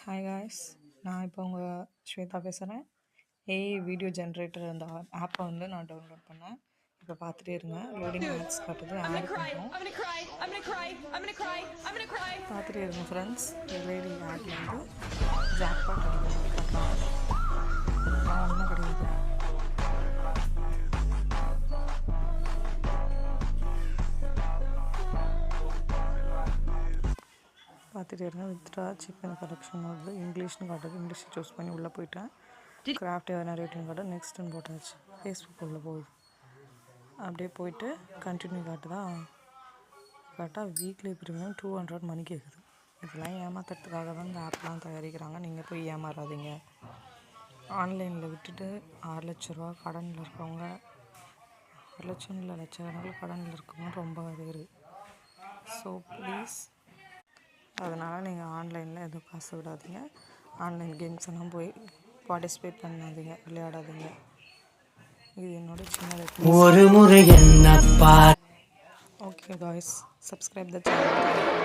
Hi guys, நான் இப்போ உங்கள் ஸ்வேதா பேசுகிறேன். ஏஐ வீடியோ ஜென்ரேட்டர் அந்த ஆப்பை வந்து நான் டவுன்லோட் பண்ணேன். இப்போ பார்த்துட்டே இருங்க. லோடிங் ஆட்ஸ் காட்டுது, ஆட் பண்ணுறோம். பார்த்துட்டே இருங்க ஃப்ரெண்ட்ஸ். எல்ஐடி ஆட்ல வந்து ஜாக்பாட் அடிக்கிற மாதிரி காட்டுறாங்க. நான் ஒன்றும் கிடையாது. பார்த்துட்டே இருங்க. வித்ரா சிக்கன் கலெக்ஷன் வருது, இங்கிலீஷ்னு காட்டுது. இங்கிலீஷ் சூஸ் பண்ணி உள்ளே போயிட்டேன். கிராஃப்ட் எதனா ரேட்டிங் காட்டு, நெக்ஸ்ட்டுன்னு போட்டாச்சு. ஃபேஸ்புக் உள்ளே போகுது. அப்படியே போயிட்டு கண்டினியூ காட்டுதா. கரெக்டாக வீக்லி ப்ரீமியம் 200 மணி கேட்குது. இதெல்லாம் ஏமாத்துறதுக்காக தான் இந்த ஆப்லாம் தயாரிக்கிறாங்க. நீங்கள் போய் ஏமாறாதீங்க. ஆன்லைனில் விட்டுட்டு 6 லட்ச ரூபா கடனில் இருக்கவங்க, 6 லட்சம் இல்லை லட்சக்கணக்கில் கடனில் இருக்கவங்க ரொம்ப ரேரு. ஸோ ப்ளீஸ், அதனால் நீங்கள் ஆன்லைனில் எதுவும் காசு விடாதீங்க. ஆன்லைன் கேம்ஸ் எல்லாம் போய் பார்ட்டிசிபேட் பண்ணாதீங்க, விளையாடாதீங்க. இது என்னோட சின்ன ஒரு முறை. Okay guys, subscribe the channel.